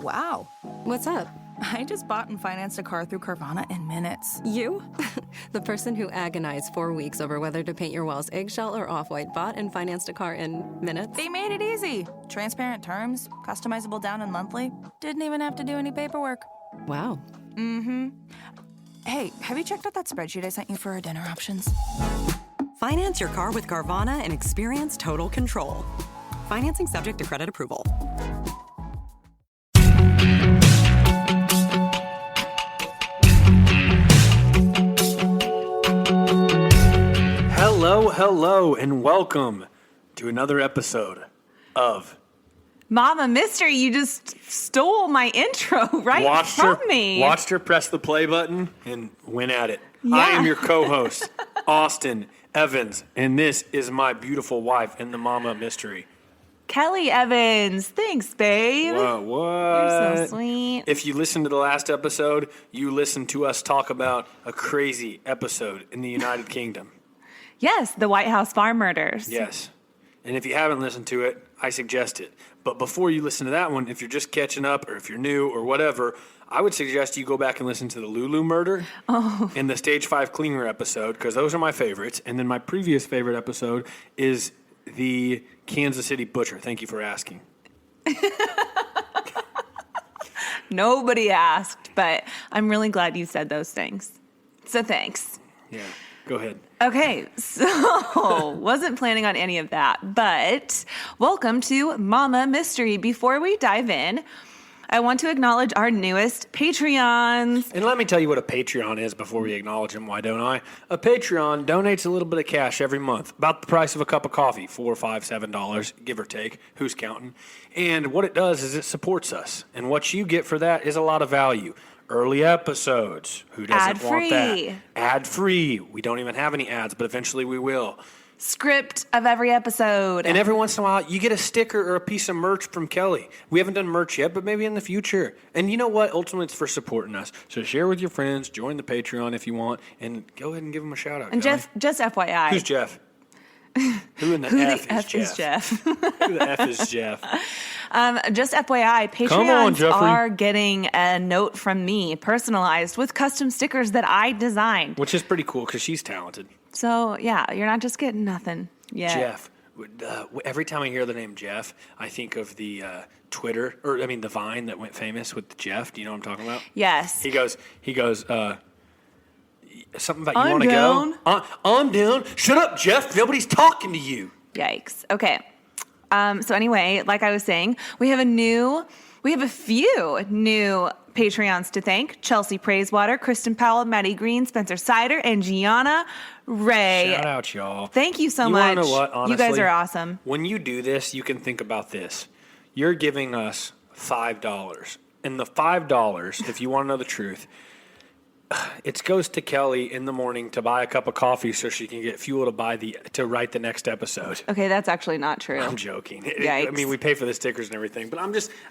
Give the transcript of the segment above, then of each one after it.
Wow. What's up? I just bought and financed a car through Carvana in minutes. You? The person who agonized 4 weeks over whether to paint your walls eggshell or off-white bought and financed a car in minutes? They made it easy. Transparent terms, customizable down and monthly. Didn't even have to do any paperwork. Wow. Mm-hmm. Hey, have you checked out that spreadsheet I sent you for our dinner options? Finance your car with Carvana and experience total control. Financing subject to credit approval. Hello, and welcome to another episode of Mama Mystery. You just stole my intro from me. Watched her press the play button and went at it. Yeah. I am your co-host, Austin Evans, and this is my beautiful wife and the Mama Mystery. Kelly Evans. Thanks, babe. What? You're so sweet. If you listened to the last episode, you listened to us talk about a crazy episode in the United Kingdom. Yes, the White House farm murders. Yes. And if you haven't listened to it, I suggest it. But before you listen to that one, if you're just catching up or if you're new or whatever, I would suggest you go back and listen to the Lulu murder and the Stage 5 Cleaner episode, because those are my favorites. And then my previous favorite episode is the Kansas City Butcher. Thank you for asking. Nobody asked, but I'm really glad you said those things. So thanks. Yeah, go ahead. Okay, so wasn't planning on any of that, but welcome to Mama Mystery. Before we dive in, I want to acknowledge our newest Patreons. And let me tell you what a Patreon is before we acknowledge them, why don't I? A Patreon donates a little bit of cash every month, about the price of a cup of coffee, $4, $5, $7, give or take. Who's counting? And what it does is it supports us. And what you get for that is a lot of value. Early episodes. Who doesn't want that? Ad-free. We don't even have any ads, but eventually we will. Script of every episode. And every once in a while, you get a sticker or a piece of merch from Kelly. We haven't done merch yet, but maybe in the future. And you know what? Ultimately, it's for supporting us. So share with your friends, join the Patreon if you want, and go ahead and give them a shout-out. And Kelly. Jeff, just FYI. Who's Jeff? Who in the F is Jeff? Who the F is Jeff? Just FYI, Patreons are getting a note from me, personalized, with custom stickers that I designed. Which is pretty cool, because she's talented. So, yeah, you're not just getting nothing yet. Jeff. Every time I hear the name Jeff, I think of the the Vine that went famous with Jeff. Do you know what I'm talking about? Yes. He goes, something about you want to go? I'm down. Shut up, Jeff. Nobody's talking to you. Yikes. Okay. So anyway, like I was saying, we have a few new Patreons to thank. Chelsea Praisewater, Kristen Powell, Maddie Green, Spencer Sider, and Gianna Ray. Shout out, y'all. Thank you so much. You know what, honestly? You guys are awesome. When you do this, you can think about this. You're giving us $5. And the $5, if you want to know the truth, it goes to Kelly in the morning to buy a cup of coffee so she can get fuel to write the next episode. Okay, that's actually not true. I'm joking. Yikes. I mean, we pay for the stickers and everything, but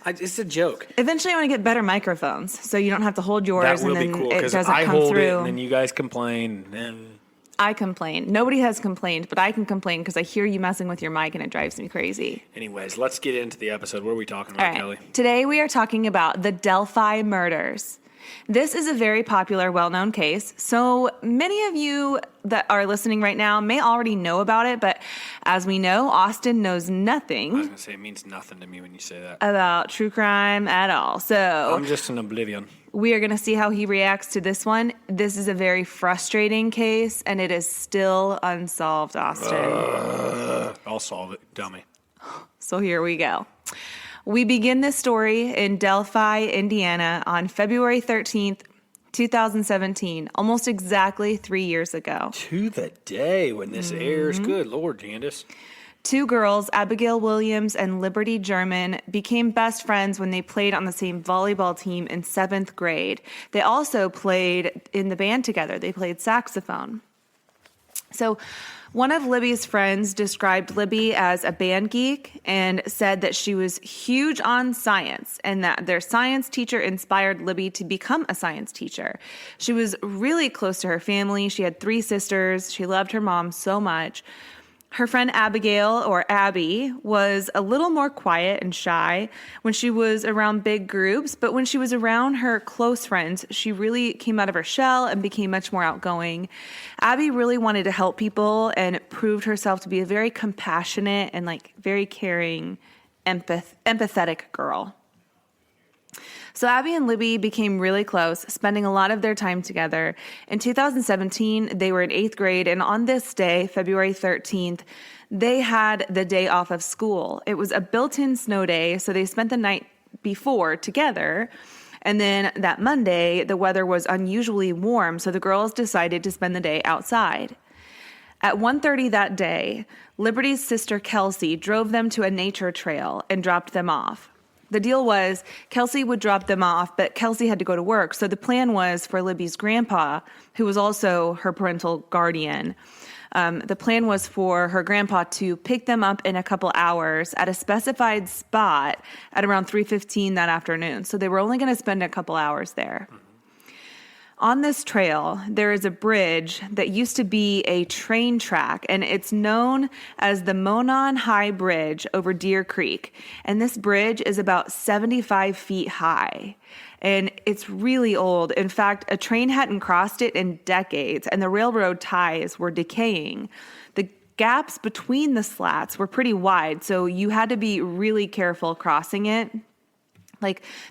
it's a joke. Eventually, I want to get better microphones so you don't have to hold yours That will and be then cool, it because doesn't I come hold through. it and then you guys complain. And I complain. Nobody has complained, but I can complain because I hear you messing with your mic and it drives me crazy. Anyways, let's get into the episode. What are we talking about, All right. Kelly? Today we are talking about the Delphi Murders. This is a very popular, well-known case. So many of you that are listening right now may already know about it, but as we know, Austin knows I was nothing going to say it means nothing to me when you say that. about true crime at all. So I'm just in oblivion. we are going to see how he reacts to this one. This is a very frustrating case, and it is still unsolved, Austin. I'll solve it, dummy. So here we go. We begin this story in Delphi, Indiana on February 13th, 2017, almost exactly 3 years ago. To the day when this airs. Good Lord, Candace. Two girls, Abigail Williams and Liberty German, became best friends when they played on the same volleyball team in 7th grade. They also played in the band together. They played saxophone. So one of Libby's friends described Libby as a band geek and said that she was huge on science and that their science teacher inspired Libby to become a science teacher. She was really close to her family. She had 3 sisters. She loved her mom so much. Her friend Abigail, or Abby, was a little more quiet and shy when she was around big groups, but when she was around her close friends, she really came out of her shell and became much more outgoing. Abby really wanted to help people and proved herself to be a very compassionate and very caring, empathetic girl. So Abby and Libby became really close, spending a lot of their time together. In 2017, they were in 8th grade, and on this day, February 13th, they had the day off of school. It was a built-in snow day, so they spent the night before together. And then that Monday, the weather was unusually warm, so the girls decided to spend the day outside. At 1:30 that day, Liberty's sister Kelsey drove them to a nature trail and dropped them off. The deal was Kelsey would drop them off, but Kelsey had to go to work. So the plan was for Libby's grandpa, who was also her parental guardian. The plan was for her grandpa to pick them up in a couple hours at a specified spot at around 3:15 that afternoon. So they were only going to spend a couple hours there. On this trail, there is a bridge that used to be a train track, and it's known as the Monon High Bridge over Deer Creek. And this bridge is about 75 feet high, and it's really old. In fact, a train hadn't crossed it in decades, and the railroad ties were decaying. The gaps between the slats were pretty wide, so you had to be really careful crossing it.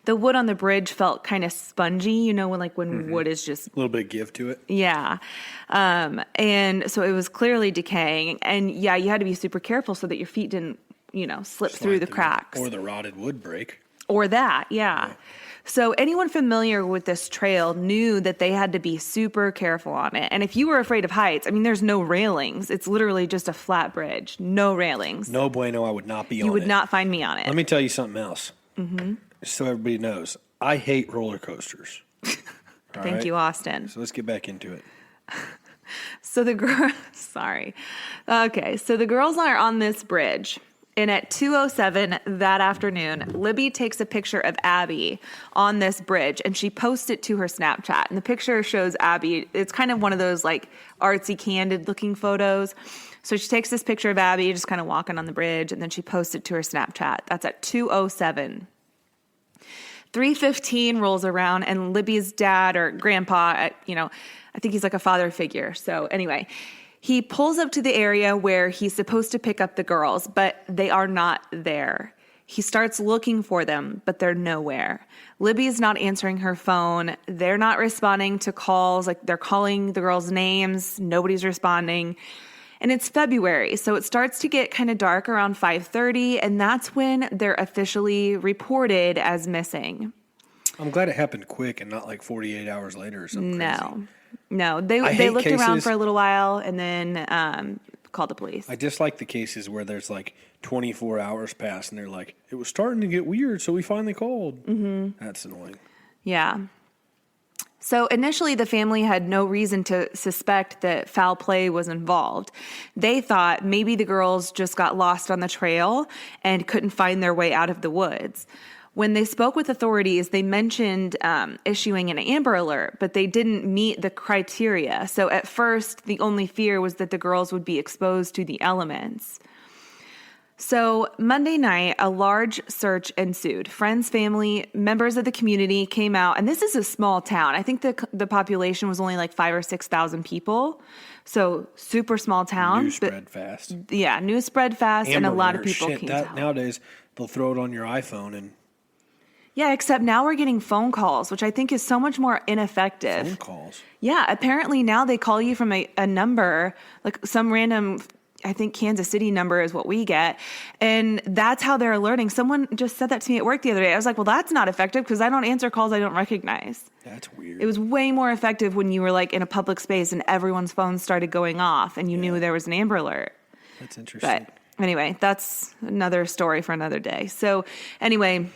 The wood on the bridge felt kind of spongy, when wood is just... A little bit of give to it. Yeah. And so it was clearly decaying. And yeah, you had to be super careful so that your feet didn't, slip through the cracks. Or the rotted wood break. Or that, yeah. So anyone familiar with this trail knew that they had to be super careful on it. And if you were afraid of heights, there's no railings. It's literally just a flat bridge. No railings. No bueno, I would not be on it. You would not find me on it. Let me tell you something else. Mm-hmm. So everybody knows, I hate roller coasters. Thank you, Austin. So let's get back into it. So the girls are on this bridge, and at 2:07 that afternoon, Libby takes a picture of Abby on this bridge, and she posts it to her Snapchat. And the picture shows Abby. It's kind of one of those artsy, candid-looking photos. So she takes this picture of Abby just kind of walking on the bridge, and then she posts it to her Snapchat. That's at 2:07. 3:15 rolls around, and Libby's dad or grandpa, I think he's like a father figure. So anyway, he pulls up to the area where he's supposed to pick up the girls, but they are not there. He starts looking for them, but they're nowhere. Libby's not answering her phone. They're not responding to calls. They're calling the girls' names. Nobody's responding. And it's February, so it starts to get kind of dark around 5:30, and that's when they're officially reported as missing. I'm glad it happened quick and not 48 hours later or something crazy. No. They looked around for a little while and then called the police. I dislike the cases where there's 24 hours pass and they're like, it was starting to get weird, so we finally called. Mm-hmm. That's annoying. Yeah. So initially, the family had no reason to suspect that foul play was involved. They thought maybe the girls just got lost on the trail and couldn't find their way out of the woods. When they spoke with authorities, they mentioned issuing an Amber Alert, but they didn't meet the criteria. So at first, the only fear was that the girls would be exposed to the elements. So Monday night, a large search ensued. Friends, family, members of the community came out, and this is a small town. I think the population was only 5,000 or 6,000 people, so super small town. News spread fast. Yeah, news spread fast, and a lot of people came out. Nowadays, they'll throw it on your iPhone and... Yeah, except now we're getting phone calls, which I think is so much more ineffective. Phone calls? Yeah, apparently now they call you from a number, some random... I think Kansas City number is what we get. And that's how they're alerting. Someone just said that to me at work the other day. I was like, well, that's not effective because I don't answer calls I don't recognize. That's weird. It was way more effective when you were in a public space and everyone's phones started going off and you knew there was an Amber Alert. That's interesting. But anyway, that's another story for another day. So anyway,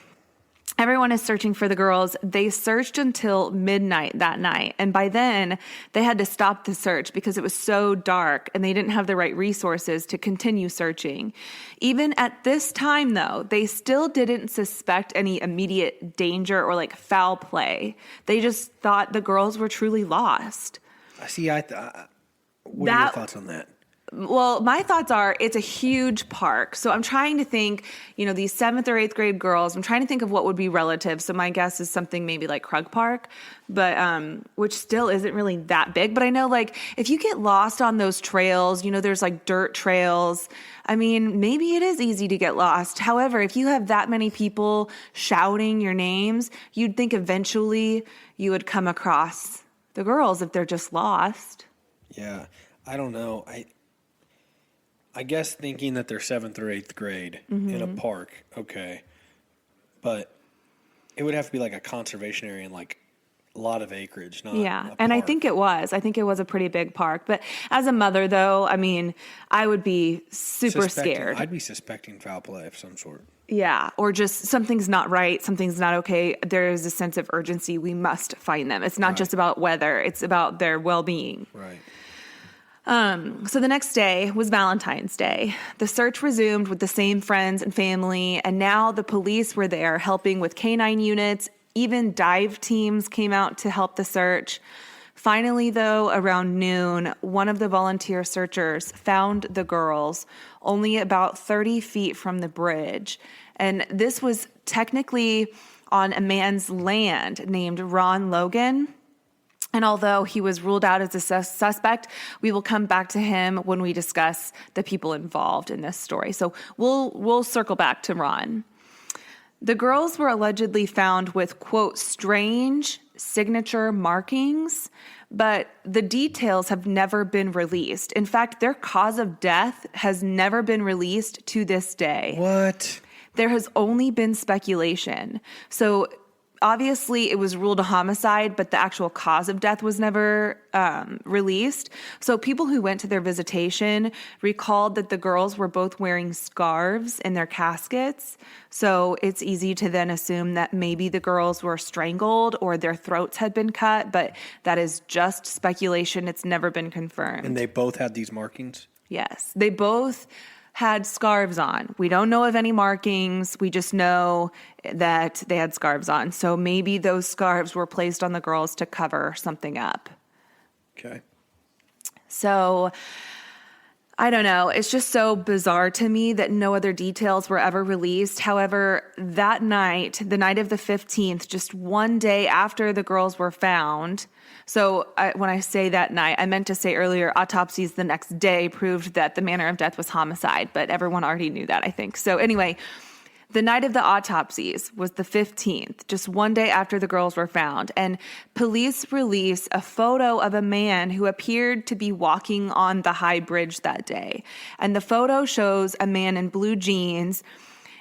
everyone is searching for the girls. They searched until midnight that night. And by then, they had to stop the search because it was so dark and they didn't have the right resources to continue searching. Even at this time, though, they still didn't suspect any immediate danger or foul play. They just thought the girls were truly lost. See, what are your thoughts on that? Well, my thoughts are it's a huge park. So I'm trying to think, these 7th or 8th grade girls, I'm trying to think of what would be relative. So my guess is something maybe like Krug Park, but which still isn't really that big. But I know if you get lost on those trails, there's dirt trails. I mean, maybe it is easy to get lost. However, if you have that many people shouting your names, you'd think eventually you would come across the girls if they're just lost. Yeah, I don't know. I guess thinking that they're 7th or 8th grade in a park, okay. But it would have to be a conservation area and a lot of acreage, not Yeah, a and I park. think it was. I think it was a pretty big park. But as a mother, though, I mean, I would be super scared. I'd be suspecting foul play of some sort. Yeah, or just something's not right, something's not okay. There is a sense of urgency. We must find them. It's not just about weather. It's about their well-being. Right. So the next day was Valentine's Day. The search resumed with the same friends and family, and now the police were there helping with canine units. Even dive teams came out to help the search. Finally, though, around noon, one of the volunteer searchers found the girls only about 30 feet from the bridge. And this was technically on a man's land named Ron Logan. And although he was ruled out as a suspect, we will come back to him when we discuss the people involved in this story. So we'll circle back to Ron. The girls were allegedly found with, quote, strange signature markings, but the details have never been released. In fact, their cause of death has never been released to this day. What? There has only been speculation. So obviously, it was ruled a homicide, but the actual cause of death was never released. So people who went to their visitation recalled that the girls were both wearing scarves in their caskets. So it's easy to then assume that maybe the girls were strangled or their throats had been cut, but that is just speculation. It's never been confirmed. And they both had these markings? Yes, they both had scarves on. We don't know of any markings. We just know that they had scarves on. So maybe those scarves were placed on the girls to cover something up. Okay. So I don't know. It's just so bizarre to me that no other details were ever released. However, that night, the night of the 15th, just one day after the girls were found, when I say that night, I meant to say earlier, autopsies the next day proved that the manner of death was homicide, but everyone already knew that, I think. So anyway, the night of the autopsies was the 15th, just one day after the girls were found, and police released a photo of a man who appeared to be walking on the high bridge that day. And the photo shows a man in blue jeans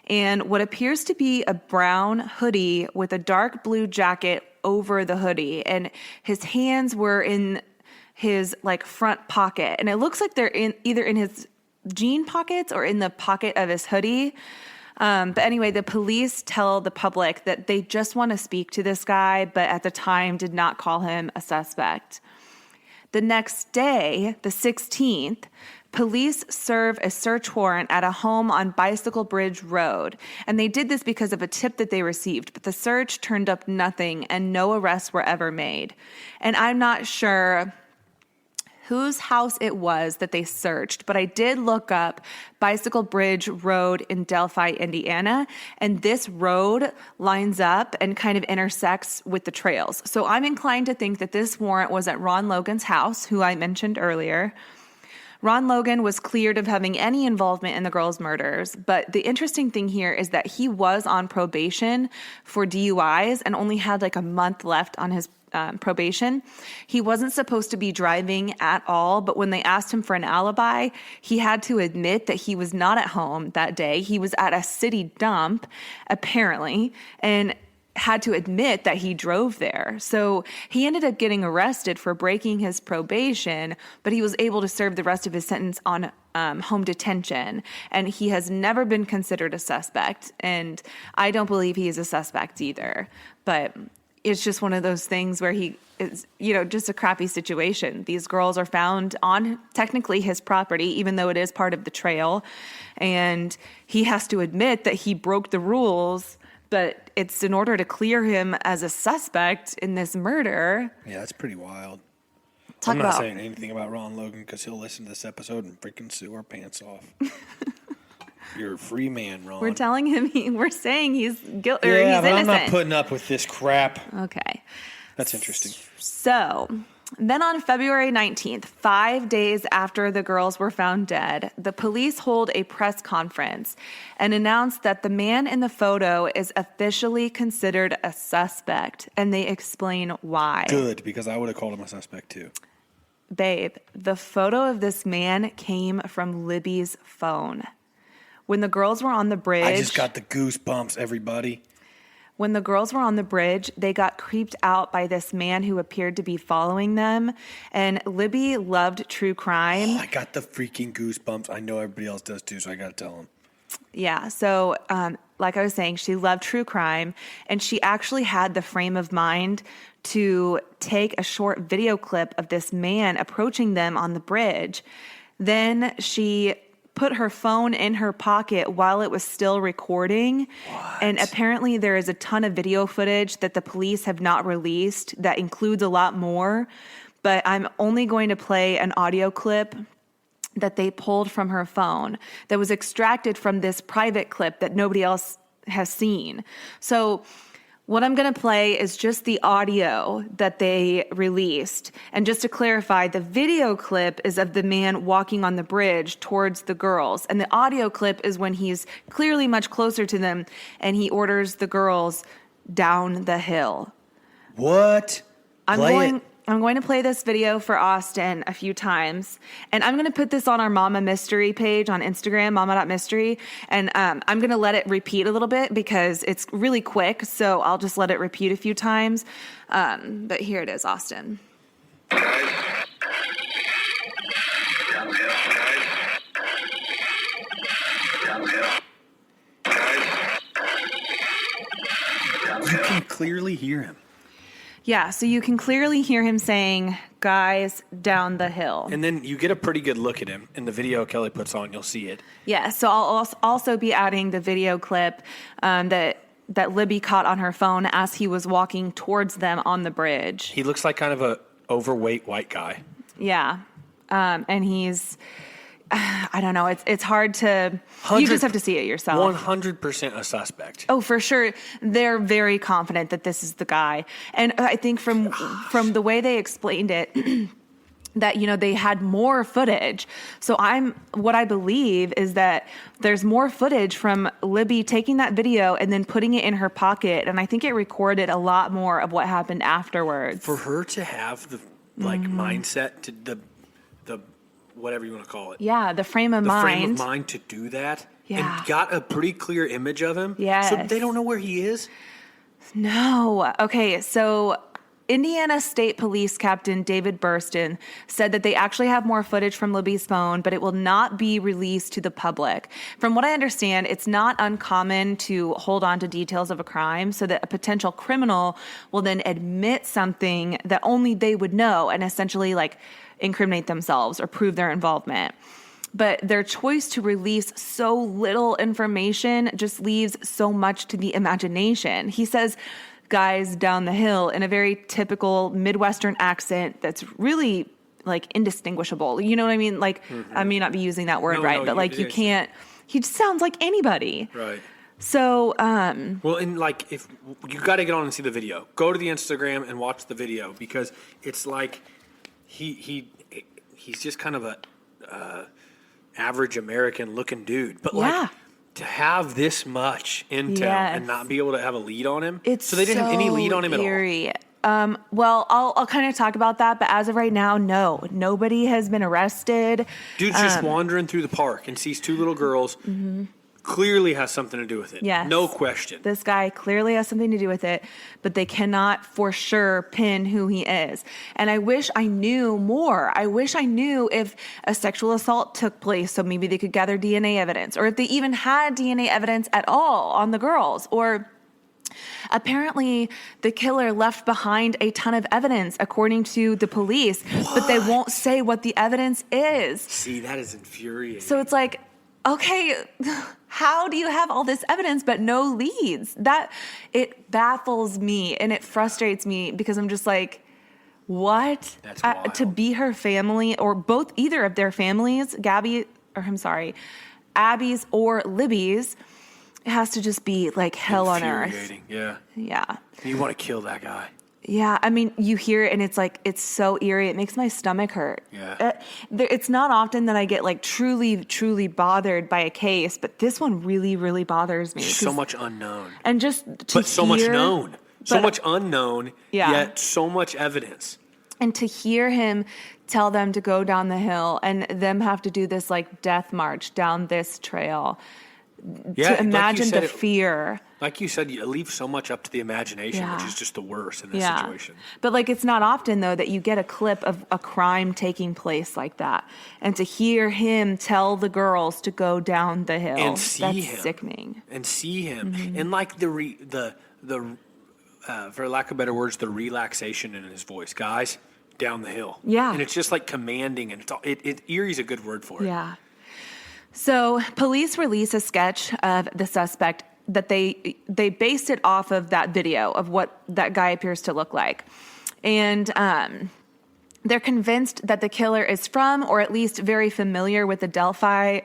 and what appears to be a brown hoodie with a dark blue jacket over the hoodie, and his hands were in his front pocket, and it looks like they're either in his jean pockets or in the pocket of his hoodie. But anyway, the police tell the public that they just want to speak to this guy, but at the time did not call him a suspect. The next day, the 16th, police serve a search warrant at a home on Bicycle Bridge Road. And they did this because of a tip that they received, but the search turned up nothing and no arrests were ever made. And I'm not sure whose house it was that they searched, but I did look up Bicycle Bridge Road in Delphi, Indiana, and this road lines up and kind of intersects with the trails. So I'm inclined to think that this warrant was at Ron Logan's house, who I mentioned earlier. Ron Logan was cleared of having any involvement in the girls' murders, but the interesting thing here is that he was on probation for DUIs and only had a month left on his probation. He wasn't supposed to be driving at all, but when they asked him for an alibi, he had to admit that he was not at home that day. He was at a city dump, apparently, and had to admit that he drove there. So he ended up getting arrested for breaking his probation, but he was able to serve the rest of his sentence on home detention. And he has never been considered a suspect. And I don't believe he is a suspect either. But it's just one of those things where he is, just a crappy situation. These girls are found on technically his property, even though it is part of the trail. And he has to admit that he broke the rules, but it's in order to clear him as a suspect in this murder. Yeah, that's pretty wild. I'm not saying anything about Ron Logan because he'll listen to this episode and freaking sue our pants off. You're a free man, Ron. We're telling him, we're saying he's guilty, or yeah, he's but innocent. I'm not putting up with this crap. Okay. That's interesting. So then on February 19th, 5 days after the girls were found dead, the police hold a press conference and announce that the man in the photo is officially considered a suspect, and they explain why. Good, because I would have called him a suspect too. Babe, the photo of this man came from Libby's phone. When the girls were on the bridge... I just got the goosebumps, everybody. When the girls were on the bridge, they got creeped out by this man who appeared to be following them. And Libby loved true crime. Oh, I got the freaking goosebumps. I know everybody else does too, so I got to tell them. Yeah, so like I was saying, she loved true crime. And she actually had the frame of mind to take a short video clip of this man approaching them on the bridge. Then she put her phone in her pocket while it was still recording. What? And apparently there is a ton of video footage that the police have not released that includes a lot more. But I'm only going to play an audio clip that they pulled from her phone that was extracted from this private clip that nobody else has seen. So what I'm going to play is just the audio that they released. And just to clarify, the video clip is of the man walking on the bridge towards the girls. And the audio clip is when he's clearly much closer to them and he orders the girls down the hill. What? I'm going to play this video for Austin a few times, and I'm going to put this on our Mama Mystery page on Instagram, mama.mystery, and I'm going to let it repeat a little bit because it's really quick, so I'll just let it repeat a few times. But here it is, Austin. You can clearly hear him. Yeah, so you can clearly hear him saying, guys, down the hill. And then you get a pretty good look at him. In the video Kelly puts on, you'll see it. Yeah, so I'll also be adding the video clip that Libby caught on her phone as he was walking towards them on the bridge. He looks like kind of a overweight white guy. Yeah, and he's... I don't know. It's hard to... You just have to see it yourself. 100% a suspect. Oh, for sure. They're very confident that this is the guy. And I think from the way they explained it, that, they had more footage. So what I believe is that there's more footage from Libby taking that video and then putting it in her pocket. And I think it recorded a lot more of what happened afterwards. For her to have the mindset to the whatever you want to call it. Yeah, the frame of mind. The frame of mind to do that. Yeah. And got a pretty clear image of him. Yes. So they don't know where he is? No. Okay, so Indiana State Police Captain David Burston said that they actually have more footage from Libby's phone, but it will not be released to the public. From what I understand, it's not uncommon to hold on to details of a crime so that a potential criminal will then admit something that only they would know and essentially incriminate themselves or prove their involvement. But their choice to release so little information just leaves so much to the imagination. He says, guys down the hill in a very typical Midwestern accent that's really indistinguishable. You know what I mean? I may not be using that word right, but you can't, he just sounds like anybody. Right. So, well, and if you got to get on and see the video, go to the Instagram and watch the video because it's he's just kind of a average American looking dude, but to have this much intel and not be able to have a lead on him, it's so they didn't have any lead on him eerie. at all. Well, I'll kind of talk about that, but as of right now, no, nobody has been arrested. Dude's just wandering through the park and sees two little girls. Mm-hmm. Clearly has something to do with it. Yes. No question. This guy clearly has something to do with it, but they cannot for sure pin who he is. And I wish I knew more. I wish I knew if a sexual assault took place so maybe they could gather DNA evidence, or if they even had DNA evidence at all on the girls, or apparently the killer left behind a ton of evidence according to the police, but they won't say what the evidence is. See, that is infuriating. So it's okay, how do you have all this evidence but no leads? That it baffles me and it frustrates me because I'm just What? That's wild. To be her family, or both, either of their families, Abby's or Libby's, it has to just be like hell on earth. Infuriating, yeah. Yeah. You want to kill that guy. Yeah, I mean, you hear it and it's like, it's so eerie. It makes my stomach hurt. Yeah. It's not often that I get like truly, truly bothered by a case, but this one really, really bothers me. So much unknown. And just to so much known. So but- much unknown, Yeah. yet so much evidence. And to hear him tell them to go down the hill and them have to do this like death march down this trail. Yeah, To imagine like you said, the fear. Like you said, you leave so much up to the imagination, Yeah. which is just the worst in this Yeah. situation. But like it's not often though that you get a clip of a crime taking place like that. And to hear him tell the girls to go down the hill. And see that's him. sickening. And see him. Mm-hmm. And like the for lack of better words, the relaxation in his voice. Guys, down the hill. Yeah. And it's just like commanding, and eerie's a good word for it. Yeah. So police release a sketch of the suspect that they based it off of that video of what that guy appears to look like. And they're convinced that the killer is from, or at least very familiar with the Delphi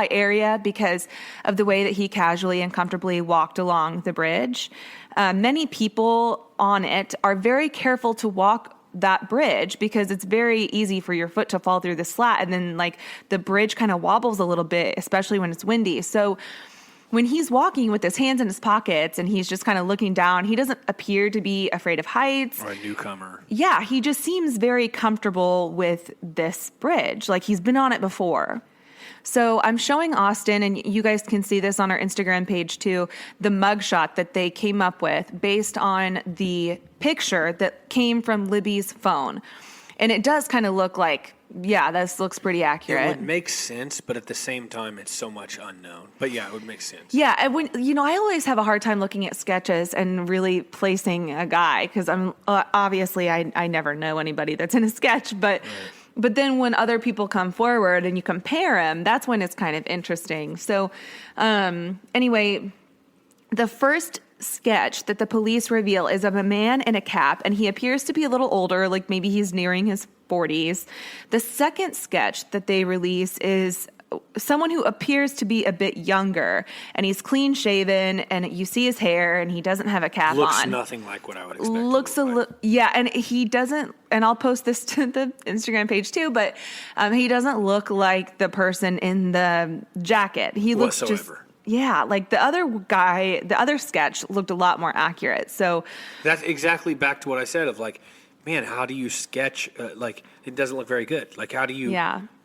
area because of the way that he casually and comfortably walked along the bridge. Many people on it are very careful to walk that bridge because it's very easy for your foot to fall through the slat, and then like the bridge kind of wobbles a little bit, especially when it's windy. So when he's walking with his hands in his pockets and he's just kind of looking down, he doesn't appear to be afraid of heights. Or a newcomer. Yeah, he just seems very comfortable with this bridge, like he's been on it before. So I'm showing Austin, and you guys can see this on our Instagram page too, the mugshot that they came up with based on the picture that came from Libby's phone. And it does kind of look like, yeah, this looks pretty accurate. It would make sense, but at the same time, it's so much unknown. But yeah, it would make sense. Yeah, and I always have a hard time looking at sketches and really placing a guy because I'm obviously I never know anybody that's in a sketch, but. Right. But then when other people come forward and you compare them, that's when it's kind of interesting. So anyway, the first sketch that the police reveal is of a man in a cap, and he appears to be a little older, like maybe he's nearing his 40s. The second sketch that they release is someone who appears to be a bit younger, and he's clean shaven, and you see his hair, and he doesn't have a cap Looks on. Nothing like what I would expect. Looks a little, yeah, and he doesn't. And I'll post this to the Instagram page too. But he doesn't look like the person in the jacket. He looks just. Yeah, like the other guy, the other sketch looked a lot more accurate. So that's exactly back to what I said of like, man, how do you sketch? Like, it doesn't look very good. Like, how do you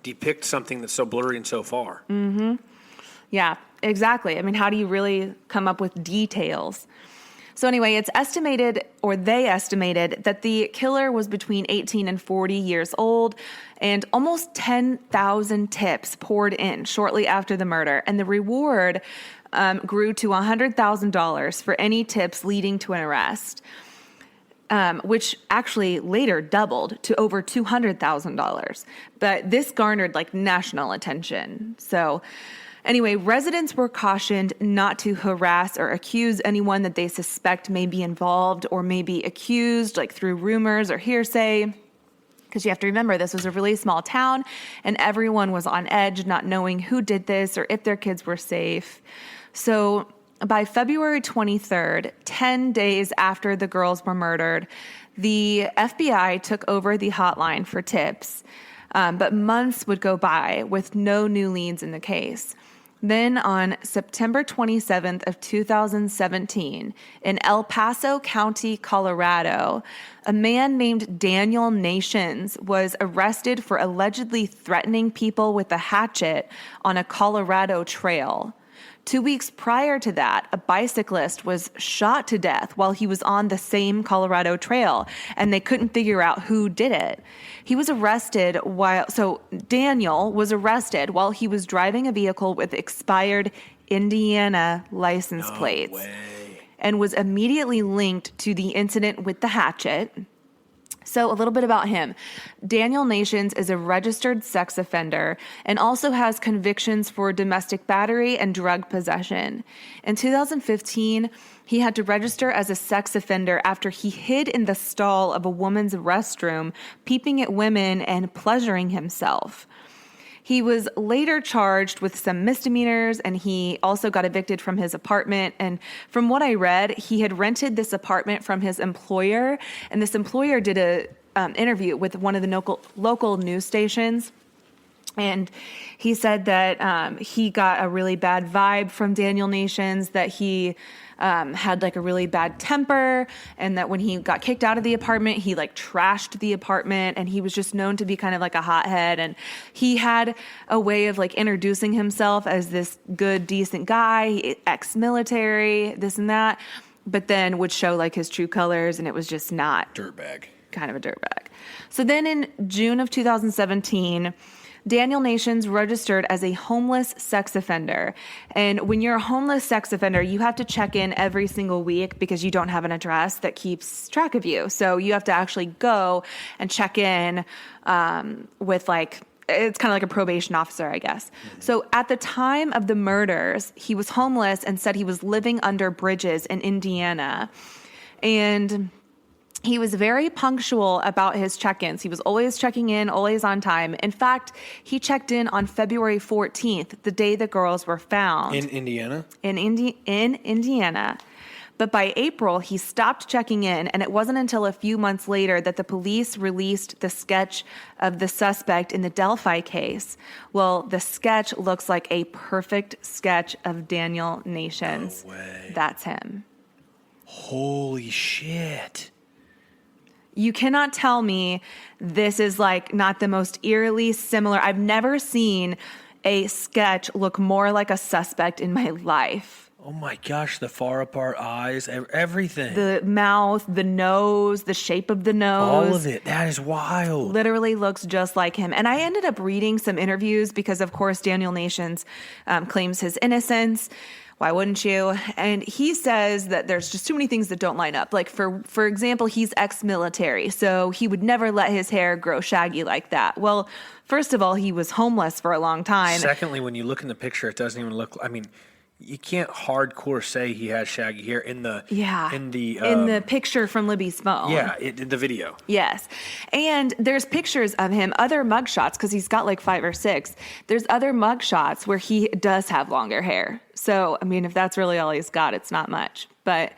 depict something that's so blurry and so far? Mm-hmm. Yeah, exactly. I mean, how do you really come up with details? So anyway, it's estimated, or they estimated, that the killer was between 18 and 40 years old, and almost 10,000 tips poured in shortly after the murder, and the reward grew to $100,000 for any tips leading to an arrest, which actually later doubled to over $200,000. But this garnered like national attention. So anyway, residents were cautioned not to harass or accuse anyone that they suspect may be involved or may be accused, like through rumors or hearsay. Because you have to remember, this was a really small town, and everyone was on edge, not knowing who did this or if their kids were safe. So by February 23rd, 10 days after the girls were murdered, the FBI took over the hotline for tips, but months would go by with no new leads in the case. Then on September 27th of 2017, in El Paso County, Colorado, a man named Daniel Nations was arrested for allegedly threatening people with a hatchet on a Colorado trail. 2 weeks prior to that, a bicyclist was shot to death while he was on the same Colorado trail, and they couldn't figure out who did it. Daniel was arrested while he was driving a vehicle with expired Indiana license plates and was immediately linked to the incident with the hatchet. So a little bit about him. Daniel Nations is a registered sex offender and also has convictions for domestic battery and drug possession. In 2015, he had to register as a sex offender after he hid in the stall of a woman's restroom, peeping at women and pleasuring himself. He was later charged with some misdemeanors, and he also got evicted from his apartment. And from what I read, he had rented this apartment from his employer, and this employer did a interview with one of the local news stations. And he said that he got a really bad vibe from Daniel Nations, that he had like a really bad temper, and that when he got kicked out of the apartment, he like trashed the apartment, and he was just known to be kind of like a hothead. And he had a way of like introducing himself as this good, decent guy, ex-military, this and that, but then would show like his true colors, and it was just not Dirtbag. kind of a dirtbag. So then in June of 2017, Daniel Nations registered as a homeless sex offender. And when you're a homeless sex offender, you have to check in every single week because you don't have an address that keeps track of you. So you have to actually go and check in with like, it's kind of like a probation officer, I guess. Mm-hmm. So at the time of the murders, he was homeless and said he was living under bridges in Indiana. And he was very punctual about his check-ins. He was always checking in, always on time. In fact, he checked in on February 14th, the day the girls were found. In Indiana? In Indiana. But by April, he stopped checking in, and it wasn't until a few months later that the police released the sketch of the suspect in the Delphi case. Well, the sketch looks like a perfect sketch of Daniel Nations. No way. That's him. Holy shit. You cannot tell me this is like not the most eerily similar. I've never seen a sketch look more like a suspect in my life. Oh my gosh, the far apart eyes, everything. The mouth, the nose, the shape of the nose. All of it. That is wild. Literally looks just like him. And I ended up reading some interviews because, of course, Daniel Nations claims his innocence. Why wouldn't you? And he says that there's just too many things that don't line up. Like, for example, he's ex-military, so he would never let his hair grow shaggy like that. Well, first of all, he was homeless for a long time. Secondly, when you look in the picture, it doesn't even look, I mean, you can't hardcore say he has shaggy hair in the picture from Libby's phone. Yeah, in the video. Yes. And there's pictures of him, other mugshots, because he's got like 5 or 6. There's other mugshots where he does have longer hair. So, I mean, if that's really all he's got, it's not much. But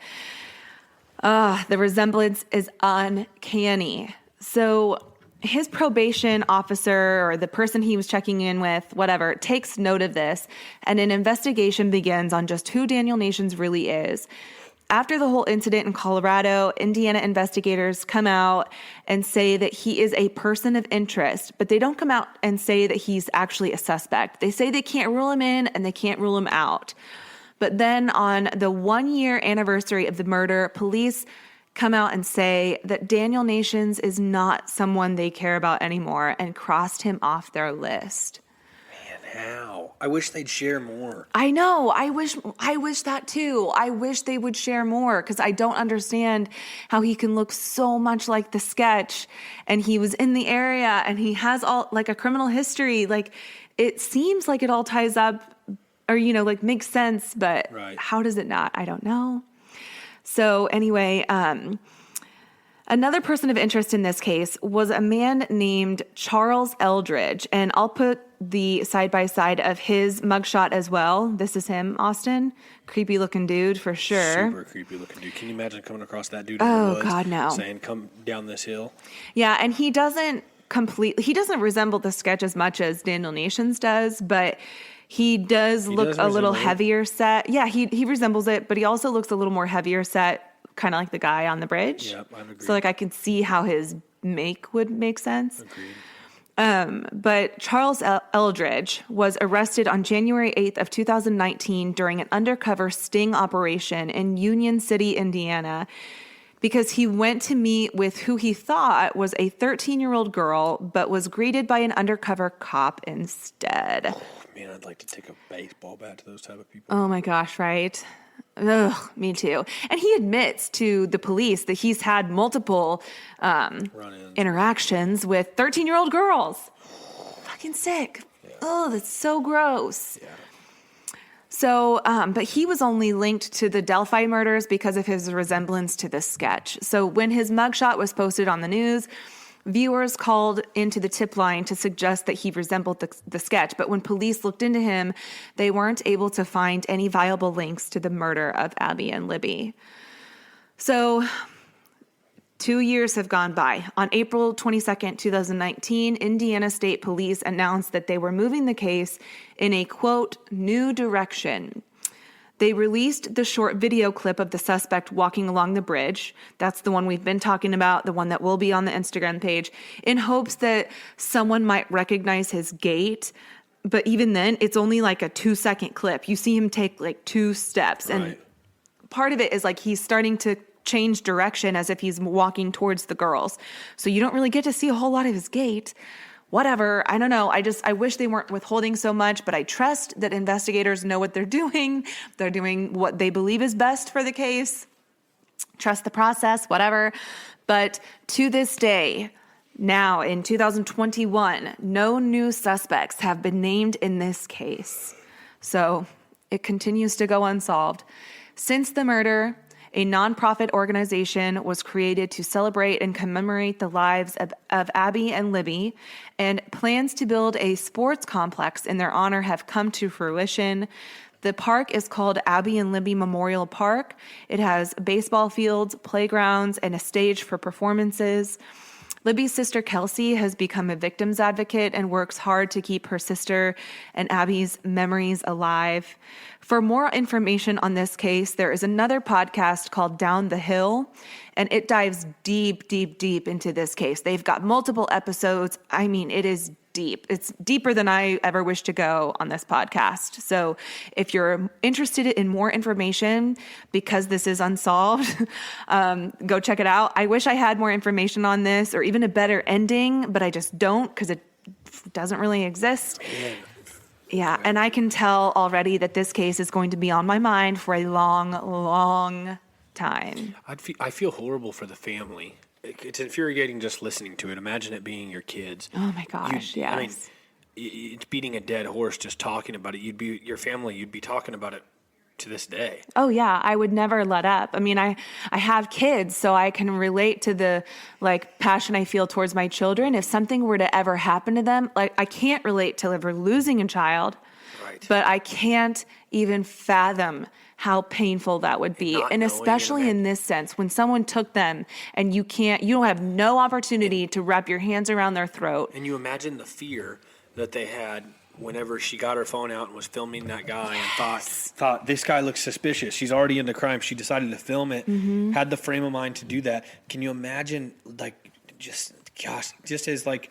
the resemblance is uncanny. So his probation officer, or the person he was checking in with, whatever, takes note of this, and an investigation begins on just who Daniel Nations really is. After the whole incident in Colorado, Indiana investigators come out and say that he is a person of interest, but they don't come out and say that he's actually a suspect. They say they can't rule him in and they can't rule him out. But then on the 1-year anniversary of the murder, police come out and say that Daniel Nations is not someone they care about anymore and crossed him off their list. Man, how? I wish they'd share more. I know. I wish that too. I wish they would share more, because I don't understand how he can look so much like the sketch, and he was in the area and he has all like a criminal history. Like, it seems like it all ties up, or, you know, like makes sense, but right. How does it not? I don't know. So anyway, another person of interest in this case was a man named Charles Eldridge, and I'll put the side-by-side of his mugshot as well. This is him, Austin. Creepy looking dude for sure. Super creepy looking dude. Can you imagine coming across that dude in the woods? God, no. Saying, come down this hill? Yeah, and he doesn't resemble the sketch as much as Daniel Nations does, but he does look a little heavier set. Yeah, he resembles it, but he also looks a little more heavier set, kind of like the guy on the bridge. Yep, I agree. So like I could see how his make would make sense. Agreed. But Charles Eldridge was arrested on January 8th of 2019 during an undercover sting operation in Union City, Indiana, because he went to meet with who he thought was a 13-year-old girl, but was greeted by an undercover cop instead. Man, I'd like to take a baseball bat to those type of people. Oh my gosh, right? Ugh, me too. And he admits to the police that he's had multiple interactions with 13-year-old girls. Fucking sick. Yeah. Oh, that's so gross. Yeah. So, but he was only linked to the Delphi murders because of his resemblance to the sketch. So when his mugshot was posted on the news, viewers called into the tip line to suggest that he resembled the sketch, but when police looked into him, they weren't able to find any viable links to the murder of Abby and Libby. So 2 years have gone by. On April 22nd, 2019, Indiana State Police announced that they were moving the case in a, quote, new direction. They released the short video clip of the suspect walking along the bridge. That's the one we've been talking about, the one that will be on the Instagram page, in hopes that someone might recognize his gait. But even then, it's only like a 2-second clip. You see him take like 2 steps. Right. And part of it is like he's starting to change direction as if he's walking towards the girls. So you don't really get to see a whole lot of his gait. Whatever. I don't know. I wish they weren't withholding so much, but I trust that investigators know what they're doing. They're doing what they believe is best for the case. Trust the process, whatever. But to this day, now in 2021, no new suspects have been named in this case. So it continues to go unsolved. Since the murder, a nonprofit organization was created to celebrate and commemorate the lives of Abby and Libby, and plans to build a sports complex in their honor have come to fruition. The park is called Abby and Libby Memorial Park. It has baseball fields, playgrounds, and a stage for performances. Libby's sister Kelsey has become a victims advocate and works hard to keep her sister and Abby's memories alive. For more information on this case, there is another podcast called Down the Hill, and it dives deep, deep, deep into this case. They've got multiple episodes. I mean, it is deep. It's deeper than I ever wish to go on this podcast. So if you're interested in more information, because this is unsolved, go check it out. I wish I had more information on this or even a better ending, but I just don't because it doesn't really exist. Yeah, and I can tell already that this case is going to be on my mind for a long, long time. I feel horrible for the family. It's infuriating just listening to it. Imagine it being your kids. Oh my gosh, yes. I mean, it's beating a dead horse just talking about it. You'd be talking about it to this day. Oh yeah, I would never let up. I mean, I have kids, so I can relate to the like passion I feel towards my children. If something were to ever happen to them, like I can't relate to ever losing a child, right? But I can't even fathom how painful that would be. And especially in this sense, when someone took them and you don't have no opportunity to wrap your hands around their throat. And you imagine the fear that they had whenever she got her phone out and was filming that guy and thought this guy looks suspicious. She's already into crime. She decided to film it, had the frame of mind to do that. Can you imagine, like, just as, like,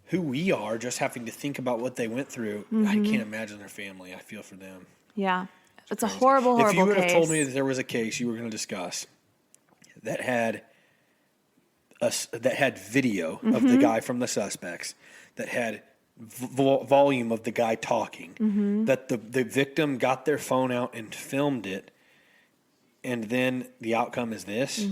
who we are, just having to think about what they went through? I can't imagine their family. I feel for them. Yeah. It's a horrible case. If you would have told me that there was a case you were going to discuss that had video of the guy from the suspects, that had volume of the guy talking, that the victim got their phone out and filmed it, and then the outcome is this,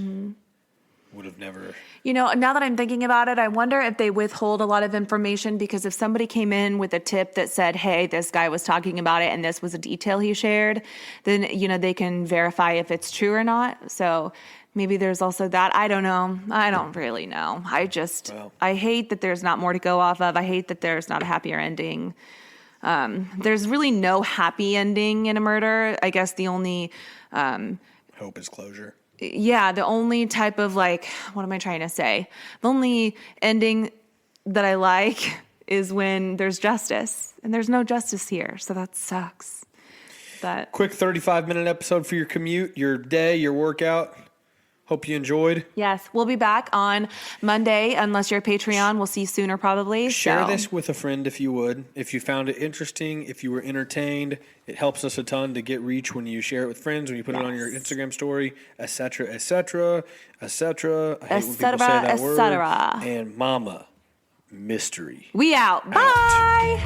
would have never. You know, now that I'm thinking about it, I wonder if they withhold a lot of information, because if somebody came in with a tip that said, hey, this guy was talking about it and this was a detail he shared, then, you know, they can verify if it's true or not. So maybe there's also that. I don't know. I don't really know. I hate that there's not more to go off of. I hate that there's not a happier ending. There's really no happy ending in a murder. I guess the only hope is closure. Yeah, the only type of, like, what am I trying to say? The only ending that I like is when there's justice, and there's no justice here, so that sucks. But quick 35-minute episode for your commute, your day, your workout. Hope you enjoyed. Yes, we'll be back on Monday, unless you're a Patreon. We'll see you sooner probably. Share this with a friend if you would. If you found it interesting, if you were entertained, it helps us a ton to get reach when you share it with friends, when you put it on your Instagram story, etc., etc., etc. I hate when people say that word. And mama, mystery. We out. Bye.